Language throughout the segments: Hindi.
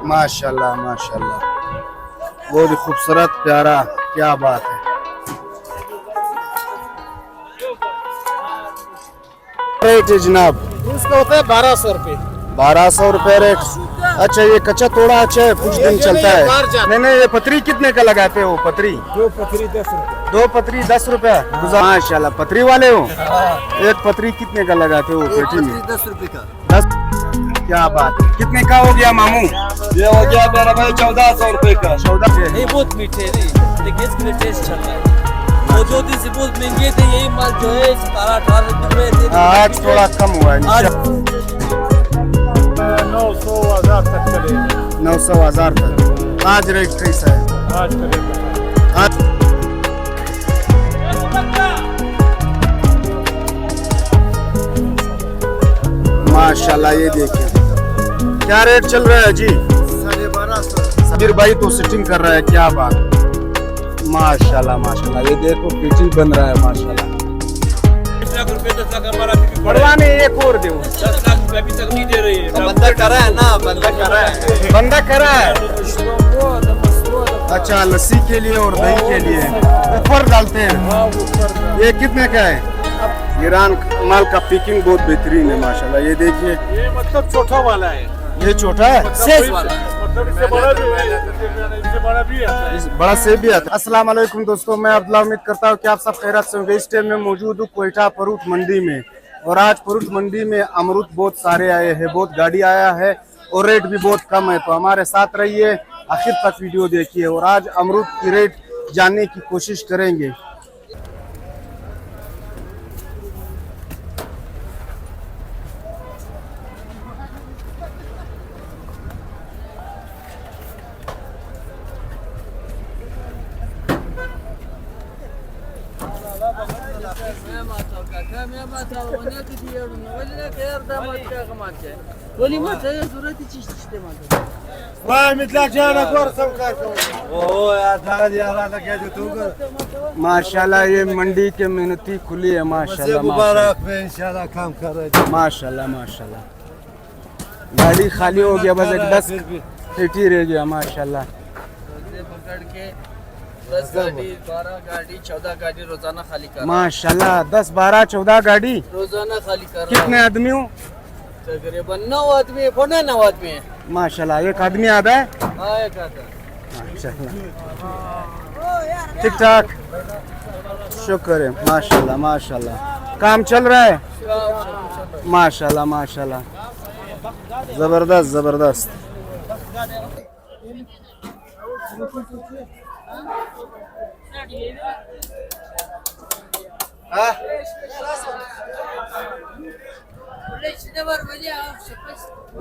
माशाल्लाह माशाल्लाह, बहुत ही खूबसूरत प्यारा, क्या बात है। रेट है जनाब? इसका होता है 1200 रुपये। 1200 रुपये रेट। अच्छा, ये कच्चा थोड़ा अच्छा है, कुछ दिन चलता है। नहीं नहीं, ये पतरी कितने का लगाते हो? पतरी 2 पतरी 10 रुपये। 2 पतरी 10 रुपये। माशाल्लाह, पतरी वाले हो। एक पतरी कितने का लगाते हो पेटी में? 10 रुपये का। 10। क्या बात है, कितने का हो गया मामू? ये हो गया मेरा भाई 1400 रुपये का। 14। नहीं बहुत मीठे नहीं, लेकिन इसके लिए टेस्ट चल रहा है। वो जो दिन से बहुत महंगे थे, यही माल जो है 17-18 रुपए थे। आज थोड़ा कम हुआ है। आज 900,000 तक चलेगा। 900,000 तक। आज रेट कैसा है? आज चलेगा। आज माशाल्लाह, ये देखिए क्या रेट चल रहा है जी? 1250। सबीर भाई तो सिटिंग कर रहा है, क्या बात। माशाल्लाह माशाल्लाह, ये देखो पेटी बन रहा है माशाल्लाह। 20 लाख रुपए 10 लाख हमारा बढ़वाने एक और दे। 10 लाख रुपए अभी तक नहीं दे रही है। बंदा करा है ना, बंदा करा है। बंदा करा है। अच्छा, लस्सी के लिए और दही के लिए ऊपर डालते हैं। ये कितने का है? ईरान माल का पिकिंग बहुत बेहतरीन है माशाल्लाह। ये देखिए, ये मतलब छोटा वाला है। ये छोटा है, सेज वाला। मतलब इससे बड़ा भी है, इससे बड़ा भी है। इस बड़ा सेब भी आता है। अस्सलाम वालेकुम दोस्तों, मैं अब्दुल्ला, उम्मीद करता हूँ कि आप सब खैरियत से होंगे। इस टाइम में मौजूद हूँ कोयटा फ्रूट मंडी में, और आज फ्रूट मंडी में अमरूद बहुत सारे आए हैं, बहुत गाड़ी आया है और रेट भी बहुत कम है। तो हमारे साथ रहिए, आखिर तक वीडियो देखिए और आज अमरूद की रेट जानने की कोशिश करेंगे। माशाल्लाह, ये मंडी के मेहनती खुली है माशाल्लाह। मुबारक में इंशाल्लाह काम कर रहे हैं। माशाल्लाह माशाल्लाह, गाड़ी खाली हो गया, बस एक 10 पेटी रह गया माशाल्लाह। 10 गाड़ी 12 गाड़ी 14 गाड़ी रोजाना खाली कर माशाल्लाह, 10 12 14 गाड़ी रोजाना खाली कर कितने आदमी हो? तकरीबन 9 आदमी, 9 आदमी है। माशाल्लाह, एक आदमी आधा है। हाँ, एक आता। माशाल्लाह, ठीक ठाक, शुक्र है माशाल्लाह माशाल्लाह। काम चल रहा है माशाल्लाह माशाल्लाह, जबरदस्त जबरदस्त।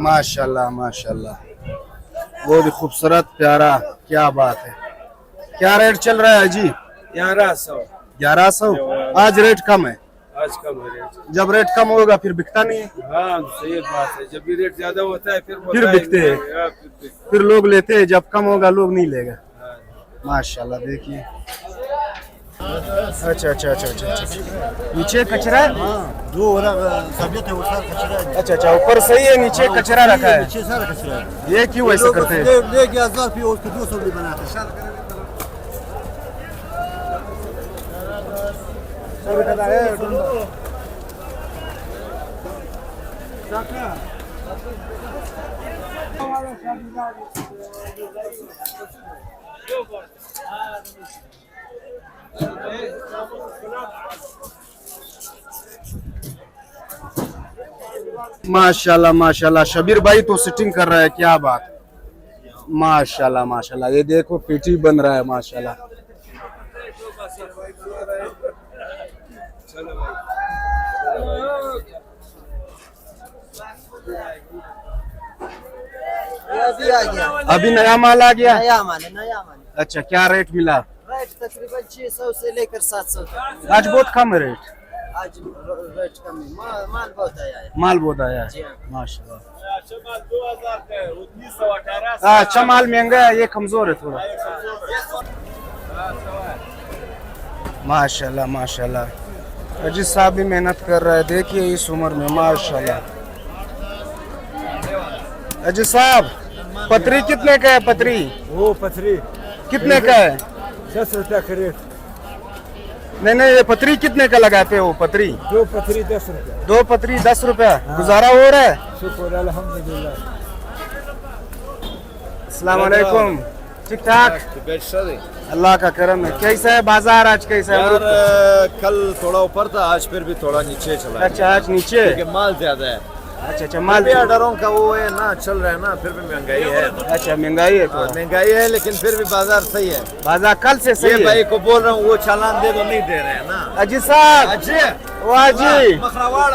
माशाल्लाह माशाल्लाह, बहुत ही खूबसूरत प्यारा, क्या बात है। क्या रेट चल रहा है जी? 1100। 1100। आज रेट कम है। आज कम है रेट। जब रेट कम होगा फिर बिकता नहीं है। हाँ, सही बात है। जब भी रेट ज्यादा होता है फिर बिकते हैं, फिर लोग लेते हैं। जब कम होगा लोग नहीं लेगा। माशाल्लाह, देखिए। अच्छा अच्छा अच्छा अच्छा अच्छा, नीचे कचरा है। जो तबियत है वो सारा कचरा है। अच्छा अच्छा, ऊपर सही है, नीचे कचरा रखा है। नीचे सारा कचरा है। ये क्यों ऐसे करते हैं? ले गया 1000 रुपये, उसको 200 भी बनाते हैं। माशाल्लाह माशाल्लाह, शबीर भाई तो सिटिंग कर रहा है, क्या बात। माशाल्लाह माशाल्लाह, ये देखो पेटी बन रहा है माशाल्लाह। अभी नया माल आ गया। नया माल है, नया माल है। अच्छा, क्या रेट मिला? रेट तकरीबन 600 से लेकर 700 तक। आज बहुत कम है रेट। आज रेट कम है, माल बहुत आया है। माल बहुत आया जी है हाँ। माशाल्लाह। अच्छा माल 2000 का है, 1918। अच्छा, माल महंगा है, ये कमजोर है थोड़ा। माशाल्लाह माशाल्लाह, अजीज साहब भी मेहनत कर रहा है, देखिए इस उम्र में माशाल्लाह। अजीज साहब पतरी कितने का है पतरी? वो पथरी कितने का है? 10 रुपया खरीद। नहीं नहीं, ये पतरी कितने का लगाते हो पतरी? 2 पथरी 10 रुपया। 2 पतरी 10 रुपया। गुजारा हो रहा है? शुक्र अल्हम्दुलिल्लाह। अस्सलाम वालेकुम। ठीक ठाक, अल्लाह का करम है। कैसा है बाजार आज, कैसा है? यार कल थोड़ा ऊपर था, आज फिर भी थोड़ा नीचे चला है। अच्छा, आज नीचे। क्योंकि माल ज्यादा है। अच्छा अच्छा, माल भी ऑर्डरों का वो है ना, चल रहा है ना, फिर भी महंगाई है। अच्छा, महंगाई है तो। महंगाई है लेकिन फिर भी बाजार सही है। बाजार कल से सही ये है। भाई को बोल रहा हूँ वो चालान दे दो, नहीं दे रहे हैं ना। अजी साहब, अजी वाह जी, मखरावाड़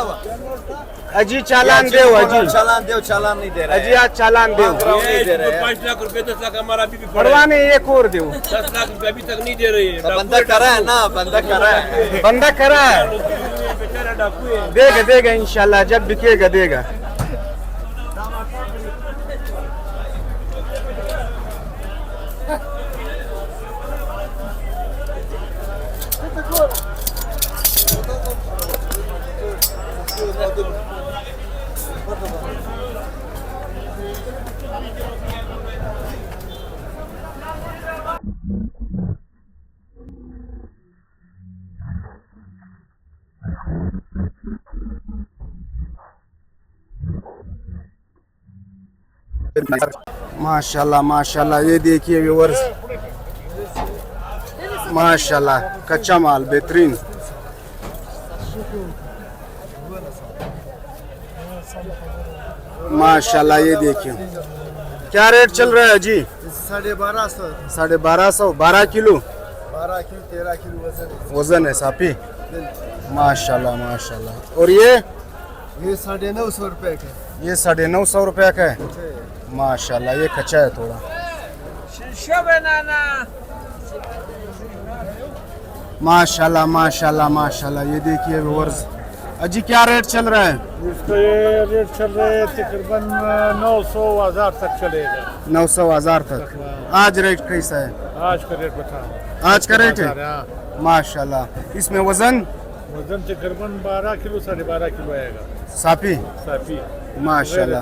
अजी चालान दो, अजी चालान दो, चालान नहीं दे रहे अजी आज चालान दो। नहीं दे रहे हैं। 5 लाख रुपए 10 लाख हमारा अभी भी पड़ा पड़वा नहीं, एक और दो। 10 लाख रुपए अभी तक नहीं दे रही है। तो बंदा करा है ना, बंदा करा है। बंदा करा है, बेचारा डाकू है। देगा देगा इंशाल्लाह, जब बिकेगा देगा। माशाल्लाह माशाल्लाह, ये देखिए व्यूअर्स, माशाल्लाह कच्चा माल बेहतरीन। माशाल्लाह, ये देखिए क्या रेट चल रहा है जी? 1250। 1250, 12 किलो 12 किलो 13 किलो वजन है साफी। माशाल्लाह माशाल्लाह। और ये 950 रुपए का। ये 950 रुपया का है। माशाल्लाह, ये कच्चा है थोड़ा। माशाल्लाह माशाल्लाह माशाल्लाह, ये देखिए व्यूअर्स, अजी क्या रेट चल रहा है? इसका ये रेट चल रहा है तकरीबन 900,000 तक चलेगा। 900,000 तक। आज रेट कैसा है? आज का रेट बता। आज का रेट है माशाल्लाह। इसमें वजन वजन तकरीबन 12 किलो 12.5 किलो आएगा। साफी साफी माशाल्लाह।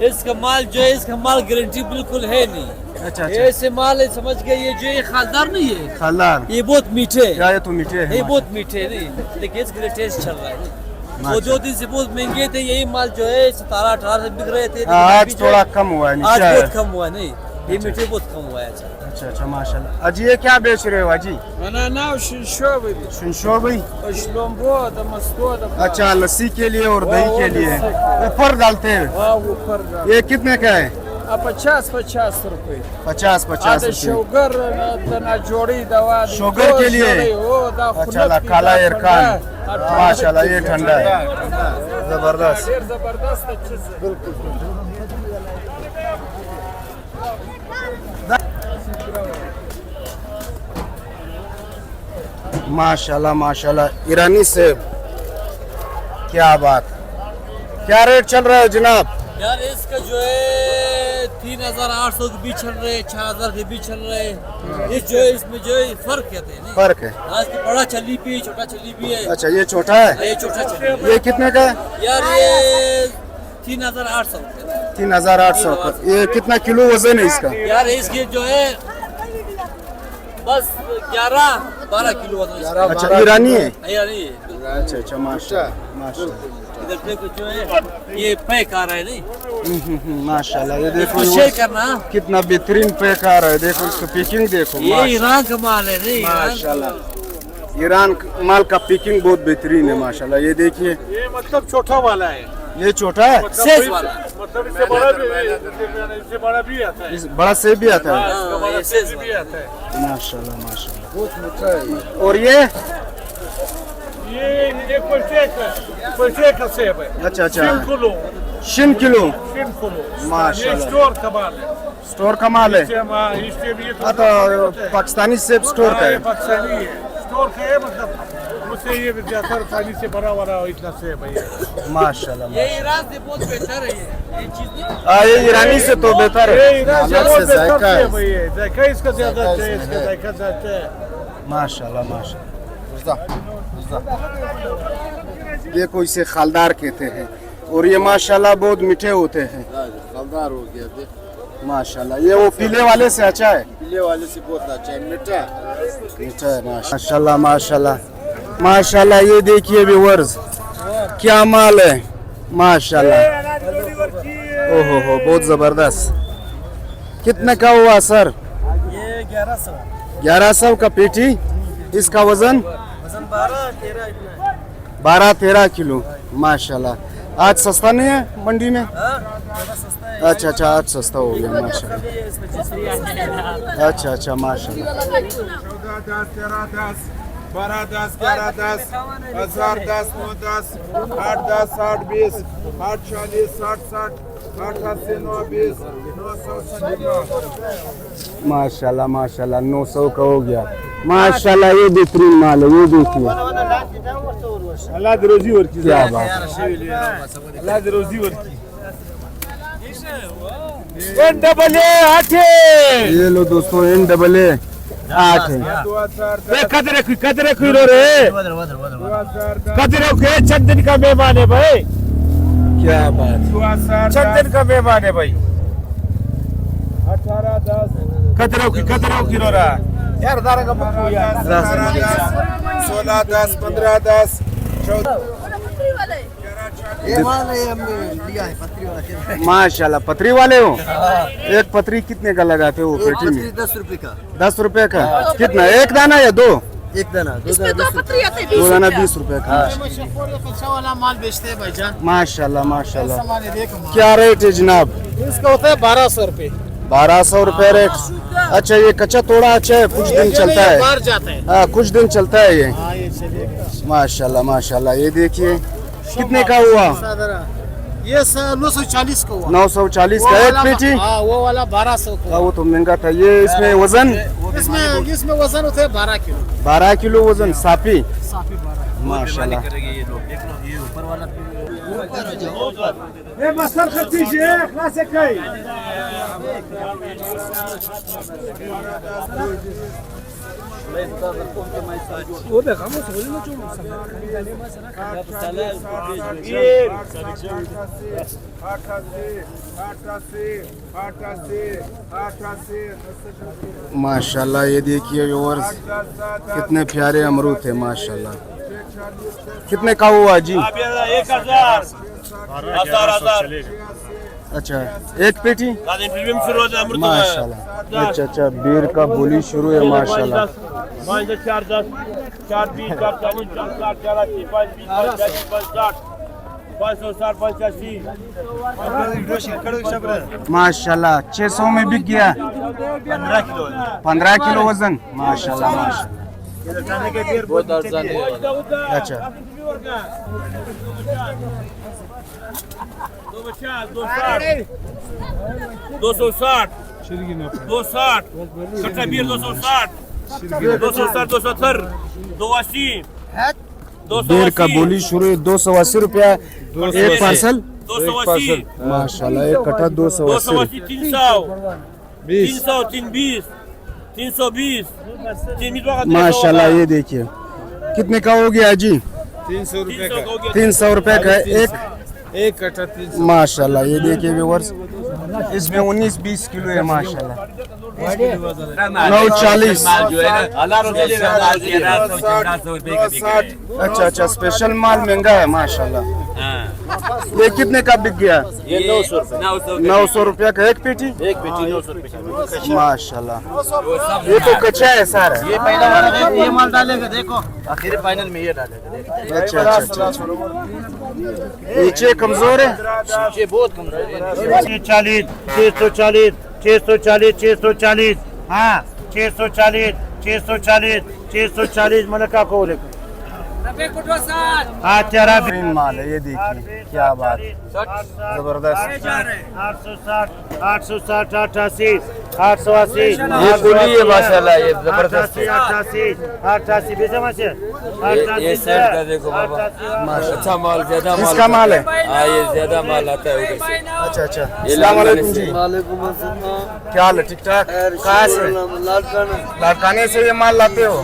इसका माल जो है, इसका माल गारंटी बिल्कुल है नहीं। अच्छा ये अच्छा, ऐसे माल है, समझ गए? ये जो ये खालदार नहीं है, खालदार ये बहुत मीठे है। क्या ये तो मीठे ये है। बहुत मीठे नहीं, लेकिन इसका टेस्ट चल रहा है। वो 2 दिन से बहुत महंगे थे, यही माल जो है 17-18 से बिक रहे थे। आज थोड़ा कम हुआ है, आज नीचे बहुत है। कम हुआ नहीं, ये मीठे बहुत कम हुआ है। अच्छा अच्छा माशाल्लाह। अजी ये क्या बेच रहे हो अजी? सुनशो भाई। अच्छा, लस्सी के लिए और दही के लिए ऊपर डालते हैं। ये कितने का है? 50 रुपए। 50 रुपये। शुगर के लिए। अच्छा, काला इरकान माशाल्लाह, ये ठंडा है जबरदस्त। माशाल्लाह माशाल्लाह, ईरानी सेब, क्या बात। क्या रेट चल रहा है जनाब? यार इसका जो है 3,800 के बीच चल रहे, 6,000 के बीच चल रहे। ये जो है, इसमें जो है फर्क कहते हैं नहीं? फर्क है। आज की बड़ा चली भी है, छोटा चली भी है। अच्छा, ये छोटा है, ये छोटा चली। ये कितने का है? यार ये 3,800 रुपये। 3,800 का। ये कितना किलो वजन है इसका? यार इसकी जो है बस 11-12 किलो वजन इसका। अच्छा, ईरानी है। यार ये अच्छा अच्छा माशाल्लाह माशाल्लाह इधर देखो जो है, ये पैक आ रहा है नहीं, माशाल्लाह। ये देखो इसको शेयर करना। कितना बेहतरीन पैक आ रहा है, देखो इसका पैकिंग देखो। ये ईरान का माल है नहीं, माशाल्लाह, ईरान माल का पैकिंग बहुत बेहतरीन है माशाल्लाह। ये देखिए, ये मतलब छोटा वाला है। ये छोटा है, सेज वाला। मतलब इससे बड़ा भी है, इससे बड़ा भी आता है। इस बड़ा सेब भी आता है। हाँ, ये सेज भी वाला। आता है। माशाल्लाह माशाल्लाह, बहुत मीठा है। और ये पैसे का सेब है। अच्छा अच्छा, 3 किलो शिन किलो 3 किलो। माशाल्लाह। ये स्टोर का माल है। स्टोर का माल है। इससे भी हाँ, तो पाकिस्तानी सेब स्टोर का है। पाकिस्तानी है, स्टोर का है, मतलब उससे ये ज्यादा पानी से बड़ा बड़ा इतना सेब है। माशाल्लाह। ये ईरान से बहुत बेहतर है ये चीज नहीं। हाँ, ये ईरानी से तो बेहतर है। ये ईरान से अलग बहुत से बेहतर जायका है। सेब है ये। जायका इसका ज्यादा है, इसका जायका ज्यादा है। माशाल्लाह माशाल्लाह। देखो, इसे खालदार कहते हैं। और ये माशाल्लाह बहुत मीठे होते हैं। खालदार हो गया। माशाल्लाह। ये वो पीले वाले से अच्छा है, पीले वाले से बहुत अच्छा है, मीठा। मीठा है माशाल्लाह माशाल्लाह माशाल्लाह। ये देखिए व्यूअर्स क्या माल है माशाल्लाह। ओहो हो बहुत जबरदस्त। कितने का हुआ सर? ये 1100 1100 का पेटी। इसका वजन 12-13 इतना है। 12-13 किलो माशाल्लाह। आज सस्ता नहीं है मंडी में? ज़्यादा सस्ता है। अच्छा अच्छा आज सस्ता हो गया माशाल्लाह। ये इसमें जैसे अच्छा अच्छा माशाल्लाह। 14, 10, 13, 10, 12, 10, 11, 10, 1000, 10, 9, 10, 8, 10, 8, 20, 8, 40, 60, 60, 8, 80, 9, 20, 900, माशाल्लाह माशाल्लाह 900 का हो गया माशाल्लाह। ये बेहतरीन माल है, ये देखिए Allah rozi versin. क्या बात Allah rozi versin. En double आठे. है। ये लो दोस्तों NAA 8 है। 2010. कदरे किलो रे. 2010. कदरे के चंदन का मेहमान है भाई. क्या बात है। 2010. चंदन का मेहमान है भाई. 18, 10. कदरे किलो रहा. यार दारा का पक्का यार. 16, 10, 15, 10, 14. ये माल है हमने लिया है पत्री वाला। माशाल्लाह पतरी वाले हो। एक पतरी कितने का लगाते हो पेटी में? 10 रुपए का। 10 रुपए का। कितना एक दाना या दो? एक दाना। इसमें 2 पत्री आते हैं 20 दो दाना रुपया। 20 रुपए का। अच्छा वाला माल बेचते हैं भाईजान। माशाल्लाह माशाल्लाह। क्या रेट है जनाब? इसका होता है 1200 रुपए। 1200 रुपए रेट। अच्छा ये कच्चा थोड़ा अच्छा है, कुछ दिन चलता है। बाहर जाता है। हाँ कुछ दिन चलता है ये। हाँ ये चलेगा। माशाल्लाह माशाल्लाह। ये देखिए कितने का हुआ? ये 940 का हुआ। 940 का एक पेटी। हाँ वो वाला 1200 का। हाँ वो तो महंगा था। ये इसमें वजन इसमें वजन होता है 12 किलो। 12 किलो वजन साफी साफी 12। माशाल्लाह। ये मसल खर्ची है क्लास एक है. माशाल्लाह ये देखिए व्यूअर्स कितने प्यारे अमरूद है माशाल्लाह। कितने का हुआ जी? 1000. अच्छा एक पेटी माशाल्लाह। अच्छा अच्छा बीर का बोली शुरू है माशाल्लाह। 4, 10, 4, 20, 4, 40, 4, 4, 80, 5, 20, 5, 50, 560, 580. माशाल्लाह 600 में बिक गया। 15 किलो वजन माशाल्लाह माशाल्लाह। बहुत आसान है. अच्छा 260, 260, 260, 270, 280, बीर का बोली शुरू है। 280 रुपया एक पार्सल 280, माशाल्लाह। एक कटा 280 280, 300, 300, 320, 320, 320 माशाल्लाह। ये देखिए कितने का हो गया जी? 300 रुपए का 300 रुपए का एक कट्टा 300. माशाल्लाह। ये देखिए व्यूअर्स इसमें 19-20 किलो है माशाल्लाह। 940। अच्छा अच्छा स्पेशल माल महंगा है माशाल्लाह। ये कितने का बिक गया? ये 900 रुपए. 900 रुपया का एक पेटी पेटी 900 रुपए का. माशाल्लाह। ये तो कच्चा है सारा। ये पहला वाला देखो, ये माल डालेगा देखो आखिर फाइनल में ये डालेगा। अच्छा अच्छा अच्छा। नीचे कमजोर है। ये बहुत कम है। 640, 640, 640, 640. हाँ 640, 640, 640 मतलब का को लेकर. हाँ तेरा ग्रीन माल है। ये देखिए क्या बात है जबरदस्त। 860, 860, 88, 880. ये बोली है माशाल्लाह, ये जबरदस्त है. 88, 88 बेचा मासे. ये सेट का देखो बाबा, अच्छा माल, ज्यादा माल. किसका माल है? हाँ ये ज्यादा माल आता है उधर से. अच्छा अच्छा ये अस्सलाम लाल वालेकुम जी। वालेकुम अस्सलाम। क्या हाल है? ठीक ठाक। कहाँ से? लालकाना। लाड़काने से ये माल लाते हो?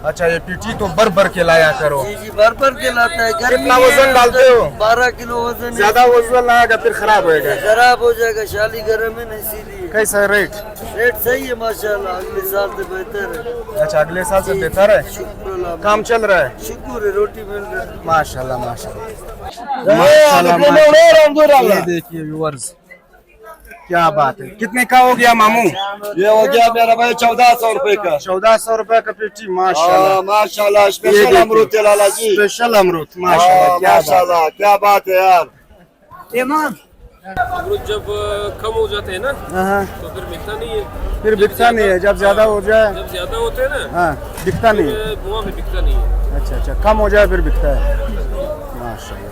अच्छा ये पीठी तो भर के लाया करो। जी जी भर के लाता है। कितना वजन डालते हो? 12 किलो वजन है। ज्यादा वजन लाएगा फिर खराब होएगा। खराब हो जाएगा, शाली गर्म है ना इसीलिए। कैसा है रेट? रेट सही है माशाल्लाह, अगले साल से बेहतर है। अच्छा अगले साल से बेहतर है, शुक्र काम चल रहा है। शुक्र है, रोटी मिल रही है। माशाल्लाह माशाल्लाह माशाल्लाह। ये देखिए व्यूअर्स, क्या बात है। कितने का हो गया मामू? ये हो गया मेरा भाई 1400 रुपए का। 1400 रुपए का पेटी। माशाल्लाह माशाल्लाह ये स्पेशल देखिए। अमरूद है लाला जी। स्पेशल अमरूद माशाल्लाह। क्या बात है। माशाल्लाह क्या बात है यार। अमरूद जब कम हो जाते हैं ना हाँ, तो फिर मिलता नहीं है। फिर बिकता नहीं है। जब ज्यादा हो जाए जब ज्यादा होते हैं ना हाँ बिकता नहीं है। बुआ में बिकता नहीं है। अच्छा अच्छा, कम हो जाए फिर बिकता है। माशाल्लाह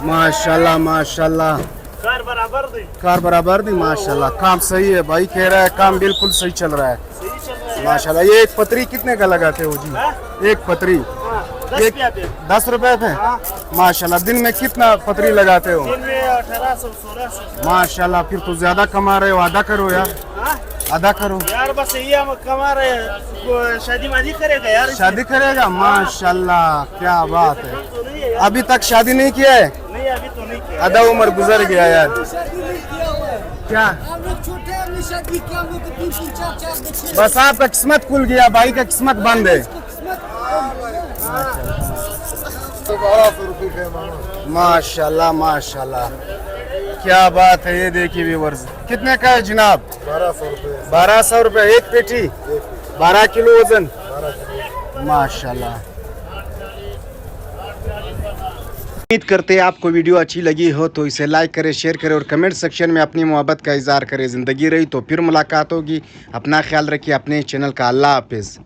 माशाल्लाह माशाल्लाह। कार बराबर दी माशाल्लाह। काम सही है भाई, कह रहा है काम बिल्कुल सही चल रहा है माशाल्लाह। ये एक पतरी कितने का लगाते हो जी? एक पतरी 10 रुपए पे माशाल्लाह। दिन में कितना पतरी लगाते हो? 1800-1600 माशाल्लाह, फिर तो ज्यादा कमा रहे हो। आधा करो यार, आधा करो यार। बस यही हम कमा रहे हैं। शादी मादी करेगा यार। शादी करेगा माशाल्लाह, क्या बात है। अभी तक शादी नहीं किया है? नहीं अभी तो नहीं किया। आधा उम्र गुजर गया यार। क्या बस आपका किस्मत खुल गया, भाई का किस्मत बंद है। माशाल्लाह माशाल्लाह, क्या बात है। ये देखिए व्यूअर्स, कितने का है जनाब? 1200 रुपए एक पेटी, 12 किलो वजन माशाल्लाह। उम्मीद करते हैं आपको वीडियो अच्छी लगी हो तो इसे लाइक करें, शेयर करें और कमेंट सेक्शन में अपनी मोहब्बत का इजहार करें। ज़िंदगी रही तो फिर मुलाकात होगी। अपना ख्याल रखिए, अपने चैनल का। अल्लाह हाफिज़।